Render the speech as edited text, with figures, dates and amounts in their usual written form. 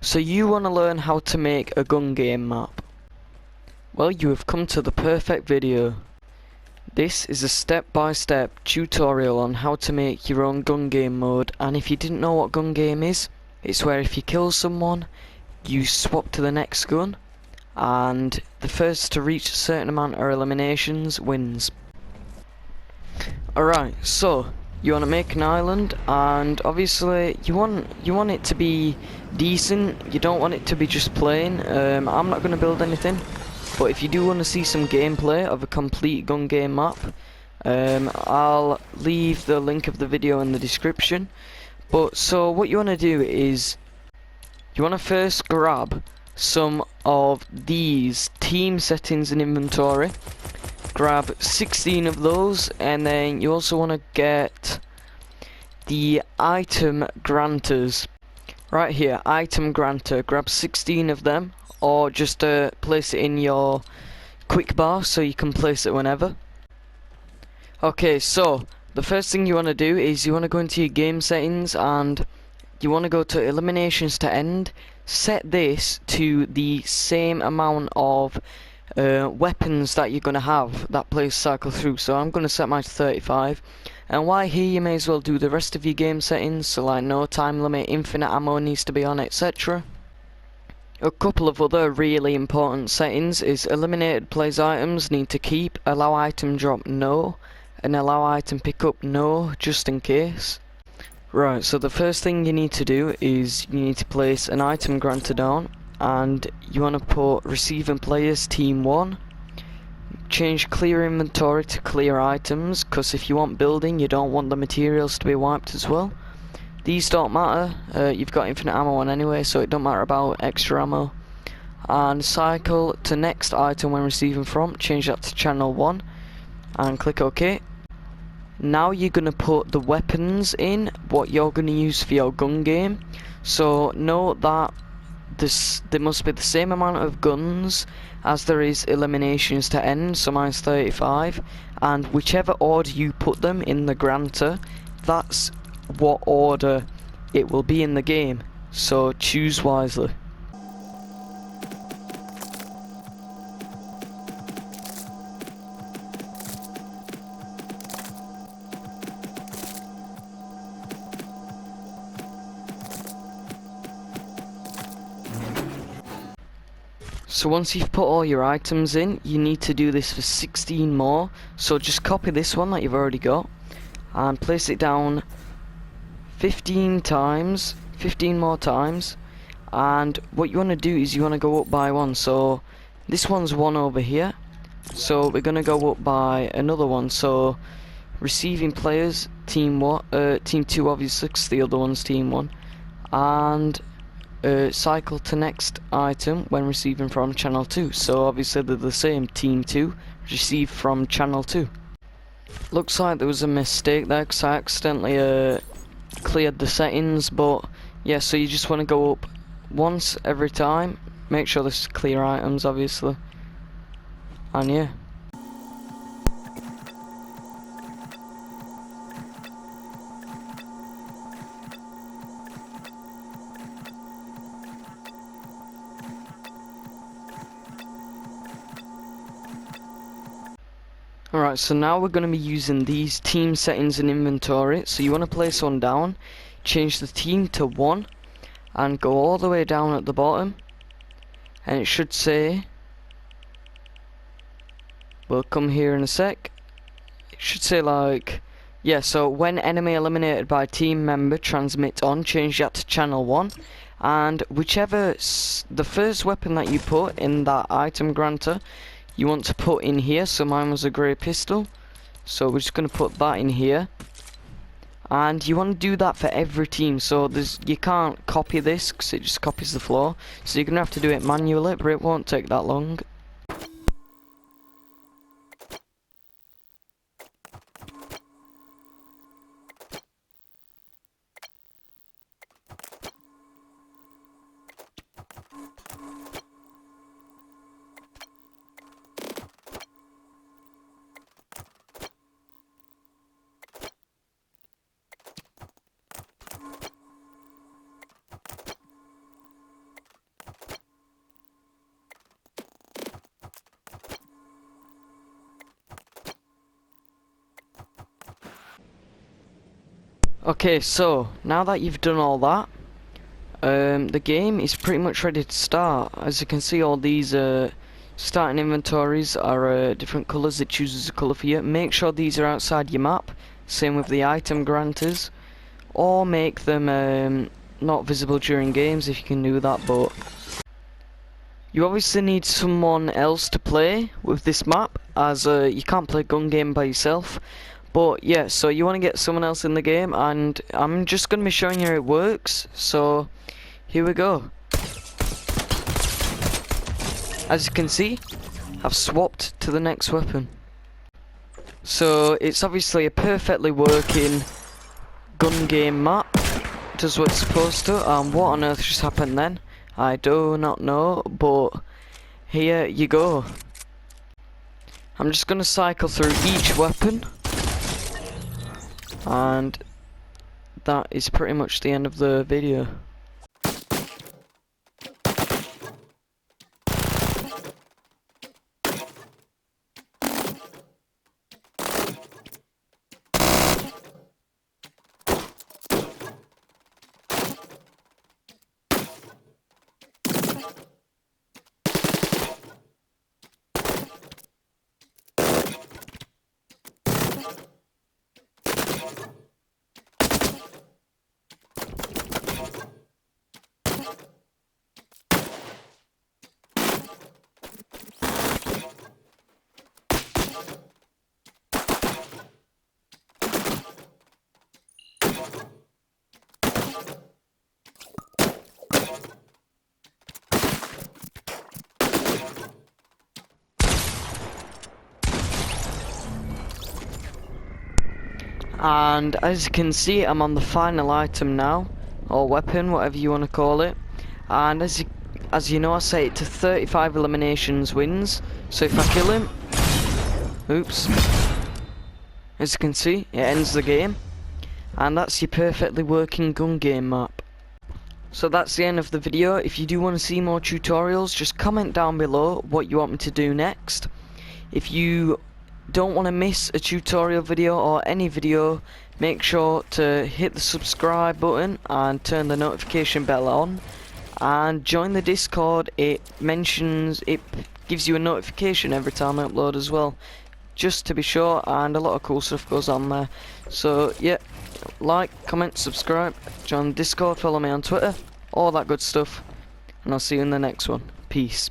So you want to learn how to make a gun game map? Well, you have come to the perfect video. This is a step-by-step tutorial on how to make your own gun game mode, and if you didn't know what gun game is, it's where if you kill someone, you swap to the next gun, and the first to reach a certain amount of eliminations wins. Alright, so you want to make an island, and obviously you want it to be decent. You don't want it to be just plain. I'm not going to build anything, but if you do want to see some gameplay of a complete gun game map, I'll leave the link of the video in the description. But so what you want to do is you want to first grab some of these team settings in inventory. Grab 16 of those, and then you also want to get the item granters right here. Item granter, grab 16 of them, or just place it in your quick bar so you can place it whenever. Okay, so the first thing you want to do is you want to go into your game settings and you want to go to eliminations to end. Set this to the same amount of weapons that you're going to have that plays cycle through. So I'm going to set mine to 35, and while here you may as well do the rest of your game settings, so like no time limit, infinite ammo needs to be on, etc. A couple of other really important settings is eliminated players items need to keep, allow item drop no, and allow item pickup no, just in case. Right, so the first thing you need to do is you need to place an item granter down, and you want to put receiving players team 1. Change clear inventory to clear items, because if you want building you don't want the materials to be wiped as well. These don't matter, you've got infinite ammo on anyway, so it don't matter about extra ammo. And cycle to next item when receiving from, change that to channel 1 and click OK. Now you're going to put the weapons in, what you're going to use for your gun game. So note that there must be the same amount of guns as there is eliminations to end, so mine's 35, and whichever order you put them in the granter, that's what order it will be in the game, so choose wisely. So once you've put all your items in, you need to do this for 16 more. So just copy this one that you've already got and place it down 15 times, 15 more times. And what you want to do is you want to go up by one. So this one's one over here, so we're going to go up by another one. So receiving players team 2 obviously, because the other one's team 1, and cycle to next item when receiving from channel 2. So obviously they're the same, team 2 receive from channel 2. Looks like there was a mistake there because I accidentally cleared the settings, but yeah, so you just want to go up once every time, make sure this is clear items obviously, and yeah. Alright, so now we're going to be using these team settings in inventory. So you want to place one down, change the team to 1, and go all the way down at the bottom, and it should say, we'll come here in a sec, it should say like, yeah, so when enemy eliminated by team member transmit on, change that to channel 1, and whichever the first weapon that you put in that item granter you want to put in here. So mine was a grey pistol, so we're just going to put that in here, and you want to do that for every team. So you can't copy this because it just copies the floor, so you're going to have to do it manually, but it won't take that long. Okay, so now that you've done all that, the game is pretty much ready to start. As you can see, all these starting inventories are different colours. It chooses a colour for you. Make sure these are outside your map. Same with the item granters, or make them not visible during games if you can do that. But you obviously need someone else to play with this map, as you can't play gun game by yourself. But yeah, so you want to get someone else in the game, and I'm just going to be showing you how it works. So here we go. As you can see, I've swapped to the next weapon. So it's obviously a perfectly working gun game map. Does what it's supposed to. What on earth just happened then? I do not know, but here you go. I'm just gonna cycle through each weapon, and that is pretty much the end of the video. And as you can see, I'm on the final item now, or weapon, whatever you want to call it. And as you know, I set it to 35 eliminations wins. So if I kill him, oops, as you can see, it ends the game. And that's your perfectly working gun game map. So that's the end of the video. If you do want to see more tutorials, just comment down below what you want me to do next. If you don't want to miss a tutorial video or any video, make sure to hit the subscribe button and turn the notification bell on, and join the Discord. It gives you a notification every time I upload as well, just to be sure, and a lot of cool stuff goes on there. So yeah, like, comment, subscribe, join the Discord, follow me on Twitter, all that good stuff, and I'll see you in the next one. Peace.